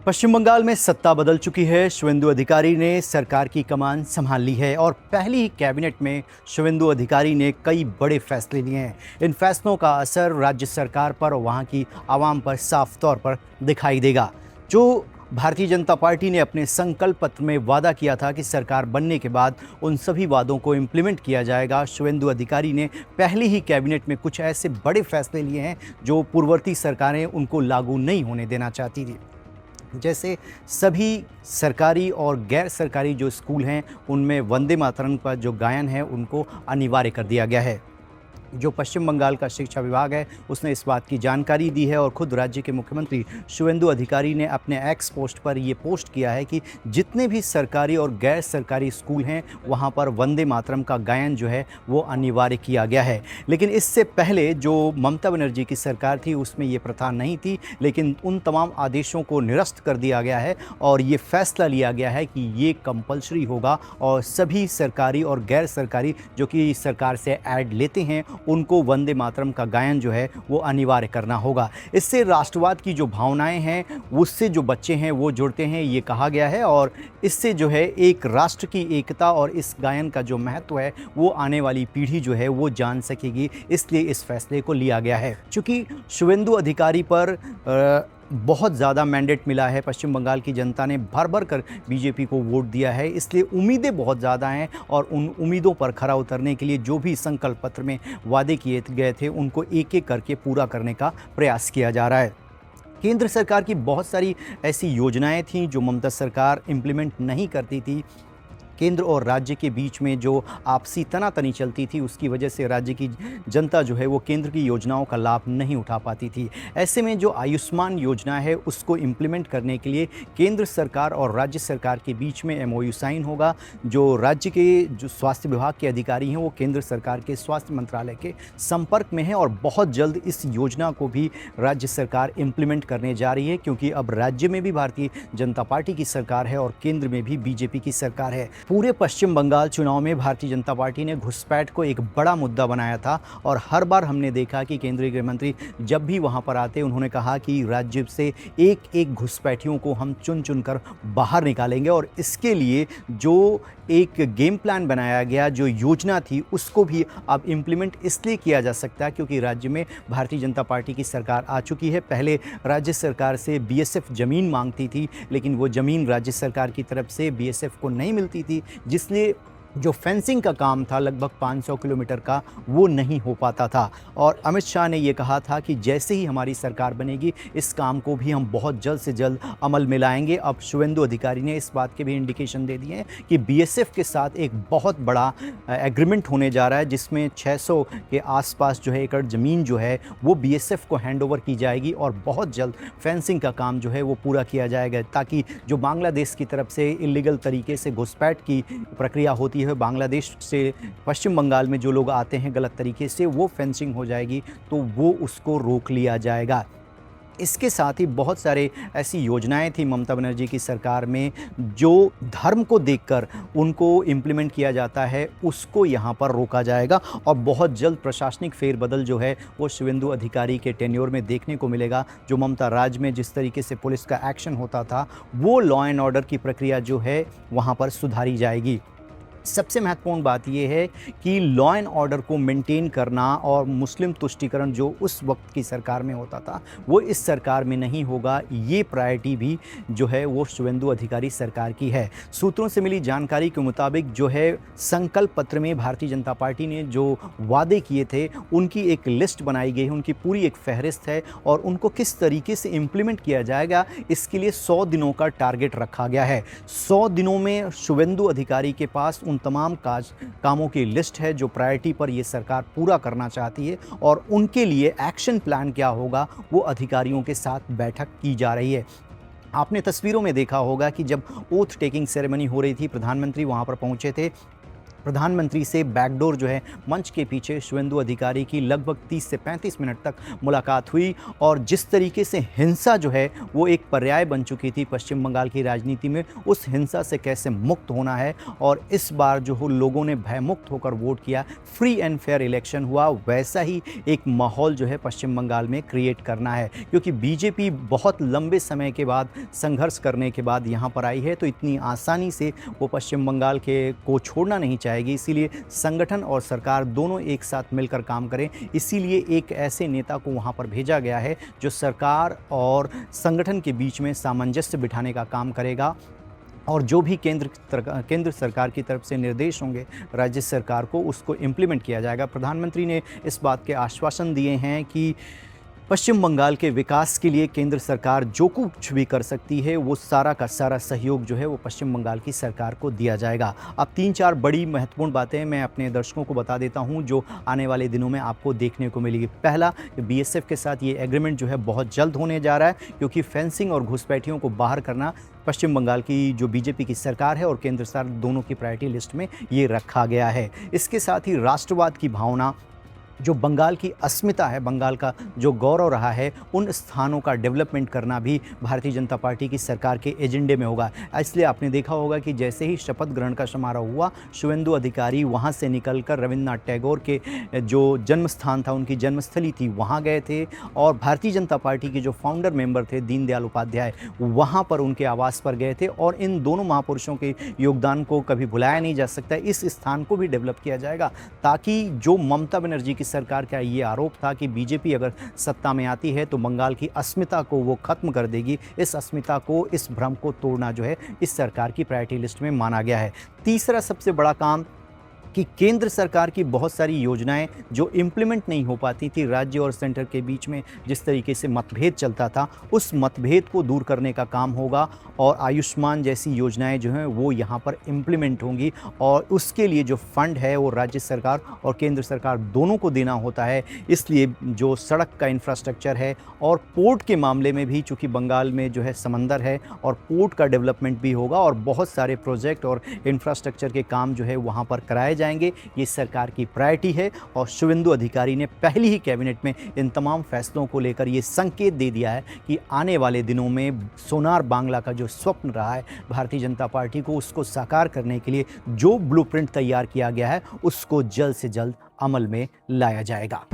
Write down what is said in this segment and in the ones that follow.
पश्चिम बंगाल में सत्ता बदल चुकी है। शुवेंदु अधिकारी ने सरकार की कमान संभाल ली है और पहली ही कैबिनेट में शुवेंदु अधिकारी ने कई बड़े फैसले लिए हैं। इन फैसलों का असर राज्य सरकार पर और वहां की आवाम पर साफ तौर पर दिखाई देगा। जो भारतीय जनता पार्टी ने अपने संकल्प पत्र में वादा किया था कि सरकार बनने के बाद उन सभी वादों को इम्प्लीमेंट किया जाएगा, शुवेंदु अधिकारी ने पहली ही कैबिनेट में कुछ ऐसे बड़े फैसले लिए हैं जो पूर्ववर्ती सरकारें उनको लागू नहीं होने देना चाहती थी। जैसे सभी सरकारी और गैर सरकारी जो स्कूल हैं उनमें वंदे मातरम का जो गायन है उनको अनिवार्य कर दिया गया है। जो पश्चिम बंगाल का शिक्षा विभाग है उसने इस बात की जानकारी दी है और खुद राज्य के मुख्यमंत्री शुवेंदु अधिकारी ने अपने एक्स पोस्ट पर ये पोस्ट किया है कि जितने भी सरकारी और गैर सरकारी स्कूल हैं वहाँ पर वंदे मातरम का गायन जो है वो अनिवार्य किया गया है। लेकिन इससे पहले जो ममता बनर्जी की सरकार थी उसमें ये प्रथा नहीं थी, लेकिन उन तमाम आदेशों को निरस्त कर दिया गया है और ये फैसला लिया गया है कि ये कंपल्सरी होगा और सभी सरकारी और गैर सरकारी जो कि सरकार से ऐड लेते हैं उनको वंदे मातरम का गायन जो है वो अनिवार्य करना होगा। इससे राष्ट्रवाद की जो भावनाएं हैं उससे जो बच्चे हैं वो जुड़ते हैं, ये कहा गया है और इससे जो है एक राष्ट्र की एकता और इस गायन का जो महत्व है वो आने वाली पीढ़ी जो है वो जान सकेगी, इसलिए इस फैसले को लिया गया है। चूँकि शुवेंदु अधिकारी पर बहुत ज़्यादा मैंडेट मिला है, पश्चिम बंगाल की जनता ने भर भर कर बीजेपी को वोट दिया है, इसलिए उम्मीदें बहुत ज़्यादा हैं और उन उम्मीदों पर खरा उतरने के लिए जो भी संकल्प पत्र में वादे किए गए थे उनको एक एक करके पूरा करने का प्रयास किया जा रहा है। केंद्र सरकार की बहुत सारी ऐसी योजनाएं थीं जो ममता सरकार इम्प्लीमेंट नहीं करती थी। केंद्र और राज्य के बीच में जो आपसी तनातनी चलती थी उसकी वजह से राज्य की जनता जो है वो केंद्र की योजनाओं का लाभ नहीं उठा पाती थी। ऐसे में जो आयुष्मान योजना है उसको इम्प्लीमेंट करने के लिए केंद्र सरकार और राज्य सरकार के बीच में MOU साइन होगा। जो राज्य के जो स्वास्थ्य विभाग के अधिकारी हैं वो केंद्र सरकार के स्वास्थ्य मंत्रालय के संपर्क में हैं और बहुत जल्द इस योजना को भी राज्य सरकार इम्प्लीमेंट करने जा रही है, क्योंकि अब राज्य में भी भारतीय जनता पार्टी की सरकार है और केंद्र में भी बीजेपी की सरकार है। पूरे पश्चिम बंगाल चुनाव में भारतीय जनता पार्टी ने घुसपैठ को एक बड़ा मुद्दा बनाया था और हर बार हमने देखा कि केंद्रीय गृह मंत्री जब भी वहां पर आते उन्होंने कहा कि राज्य से एक एक घुसपैठियों को हम चुन चुन कर बाहर निकालेंगे और इसके लिए जो एक गेम प्लान बनाया गया, जो योजना थी, उसको भी अब इम्प्लीमेंट इसलिए किया जा सकता है क्योंकि राज्य में भारतीय जनता पार्टी की सरकार आ चुकी है। पहले राज्य सरकार से BSF ज़मीन मांगती थी, लेकिन वो ज़मीन राज्य सरकार की तरफ से BSF को नहीं मिलती थी, जिसलिए जो फेंसिंग का काम था लगभग 500 किलोमीटर का वो नहीं हो पाता था। और अमित शाह ने ये कहा था कि जैसे ही हमारी सरकार बनेगी इस काम को भी हम बहुत जल्द से जल्द अमल में लाएंगे। अब शुवेंदु अधिकारी ने इस बात के भी इंडिकेशन दे दिए हैं कि BSF के साथ एक बहुत बड़ा एग्रीमेंट होने जा रहा है जिसमें 600 के आसपास जो है एकड़ ज़मीन जो है वो BSF को हैंडओवर की जाएगी और बहुत जल्द फेंसिंग का काम जो है वो पूरा किया जाएगा, ताकि जो बांग्लादेश की तरफ से इलीगल तरीके से घुसपैठ की प्रक्रिया होती है बांग्लादेश से पश्चिम बंगाल में जो लोग आते हैं गलत तरीके से, वो फेंसिंग हो जाएगी तो वो उसको रोक लिया जाएगा। इसके साथ ही बहुत सारे ऐसी योजनाएं थी ममता बनर्जी की सरकार में जो धर्म को देखकर उनको इम्प्लीमेंट किया जाता है, उसको यहाँ पर रोका जाएगा और बहुत जल्द प्रशासनिक फेरबदल जो है वो शुवेंदु अधिकारी के टेन्योर में देखने को मिलेगा। जो ममता राज में जिस तरीके से पुलिस का एक्शन होता था वो लॉ एंड ऑर्डर की प्रक्रिया जो है वहाँ पर सुधारी जाएगी। सबसे महत्वपूर्ण बात यह है कि लॉ एंड ऑर्डर को मेंटेन करना और मुस्लिम तुष्टीकरण जो उस वक्त की सरकार में होता था वो इस सरकार में नहीं होगा। ये प्रायोरिटी भी जो है वो शुवेंदु अधिकारी सरकार की है। सूत्रों से मिली जानकारी के मुताबिक जो है संकल्प पत्र में भारतीय जनता पार्टी ने जो वादे किए थे उनकी एक लिस्ट बनाई गई है, उनकी पूरी एक फहरिस्त है और उनको किस तरीके से इम्प्लीमेंट किया जाएगा इसके लिए 100 दिनों का टारगेट रखा गया है। 100 दिनों में शुवेंदु अधिकारी के पास उन तमाम कामों की लिस्ट है जो प्रायोरिटी पर ये सरकार पूरा करना चाहती है और उनके लिए एक्शन प्लान क्या होगा वो अधिकारियों के साथ बैठक की जा रही है। आपने तस्वीरों में देखा होगा कि जब ओथ टेकिंग सेरेमनी हो रही थी, प्रधानमंत्री वहां पर पहुंचे थे प्रधानमंत्री से बैकडोर जो है मंच के पीछे शुवेंदु अधिकारी की लगभग 30 से 35 मिनट तक मुलाकात हुई और जिस तरीके से हिंसा जो है वो एक पर्याय बन चुकी थी पश्चिम बंगाल की राजनीति में, उस हिंसा से कैसे मुक्त होना है और इस बार जो हो लोगों ने भयमुक्त होकर वोट किया, फ्री एंड फेयर इलेक्शन हुआ, वैसा ही एक माहौल जो है पश्चिम बंगाल में क्रिएट करना है। क्योंकि बीजेपी बहुत लंबे समय के बाद संघर्ष करने के बाद यहाँ पर आई है, तो इतनी आसानी से वो पश्चिम बंगाल को छोड़ना नहीं चाहेगी। इसीलिए संगठन और सरकार दोनों एक साथ मिलकर काम करें। इसीलिए एक ऐसे नेता को वहां पर भेजा गया है जो सरकार और संगठन के बीच में सामंजस्य बिठाने का काम करेगा और जो भी केंद्र सरकार की तरफ से निर्देश होंगे राज्य सरकार को, उसको इम्प्लीमेंट किया जाएगा। प्रधानमंत्री ने इस बात के आश्वासन दिए हैं कि पश्चिम बंगाल के विकास के लिए केंद्र सरकार जो कुछ भी कर सकती है वो सारा का सारा सहयोग जो है वो पश्चिम बंगाल की सरकार को दिया जाएगा। अब 3-4 बड़ी महत्वपूर्ण बातें मैं अपने दर्शकों को बता देता हूं जो आने वाले दिनों में आपको देखने को मिलेगी। पहला, बीएसएफ के साथ ये एग्रीमेंट जो है बहुत जल्द होने जा रहा है, क्योंकि फेंसिंग और घुसपैठियों को बाहर करना पश्चिम बंगाल की जो बीजेपी की सरकार है और केंद्र सरकार दोनों की प्रायोरिटी लिस्ट में ये रखा गया है। इसके साथ ही राष्ट्रवाद की भावना, जो बंगाल की अस्मिता है, बंगाल का जो गौरव रहा है, उन स्थानों का डेवलपमेंट करना भी भारतीय जनता पार्टी की सरकार के एजेंडे में होगा। इसलिए आपने देखा होगा कि जैसे ही शपथ ग्रहण का समारोह हुआ, शुवेंदु अधिकारी वहां से निकलकर रविन्द्रनाथ टैगोर के जो जन्म स्थान था, उनकी जन्मस्थली थी, वहां गए थे और भारतीय जनता पार्टी के जो फाउंडर मेंबर थे दीनदयाल उपाध्याय, वहां पर उनके आवास पर गए थे और इन दोनों महापुरुषों के योगदान को कभी भुलाया नहीं जा सकता। इस स्थान को भी डेवलप किया जाएगा ताकि जो ममता बनर्जी की सरकार का ये आरोप था कि बीजेपी अगर सत्ता में आती है तो बंगाल की अस्मिता को वो खत्म कर देगी, इस अस्मिता को, इस भ्रम को तोड़ना जो है इस सरकार की प्रायोरिटी लिस्ट में माना गया है। तीसरा सबसे बड़ा काम कि केंद्र सरकार की बहुत सारी योजनाएं जो इम्प्लीमेंट नहीं हो पाती थी, राज्य और सेंटर के बीच में जिस तरीके से मतभेद चलता था, उस मतभेद को दूर करने का काम होगा और आयुष्मान जैसी योजनाएं जो हैं वो यहाँ पर इम्प्लीमेंट होंगी और उसके लिए जो फंड है वो राज्य सरकार और केंद्र सरकार दोनों को देना होता है। इसलिए जो सड़क का इंफ्रास्ट्रक्चर है और पोर्ट के मामले में भी, चूँकि बंगाल में जो है समंदर है और पोर्ट का डेवलपमेंट भी होगा और बहुत सारे प्रोजेक्ट और इंफ्रास्ट्रक्चर के काम जो है वहाँ पर कराए जाएंगे। ये सरकार की प्रायोरिटी है और शुवेंदु अधिकारी ने पहली ही कैबिनेट में इन तमाम फैसलों को लेकर ये संकेत दे दिया है कि आने वाले दिनों में सोनार बांग्ला का जो स्वप्न रहा है भारतीय जनता पार्टी को, उसको साकार करने के लिए जो ब्लूप्रिंट तैयार किया गया है उसको जल्द से जल्द अमल में लाया जाएगा।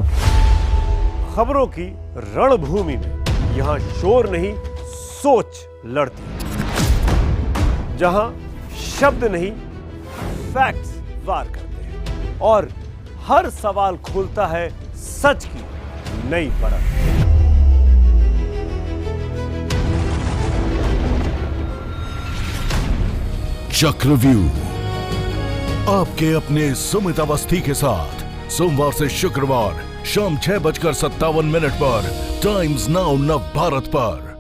खबरों की रणभूमि में यहां शोर नहीं, सोच लड़ती, जहां शब्द नहीं, फैक्ट्स वार करते हैं और हर सवाल खोलता है सच की नई परत। चक्रव्यूह आपके अपने सुमित अवस्थी के साथ सोमवार से शुक्रवार शाम 6:57 पर टाइम्स नाउ नव भारत पर।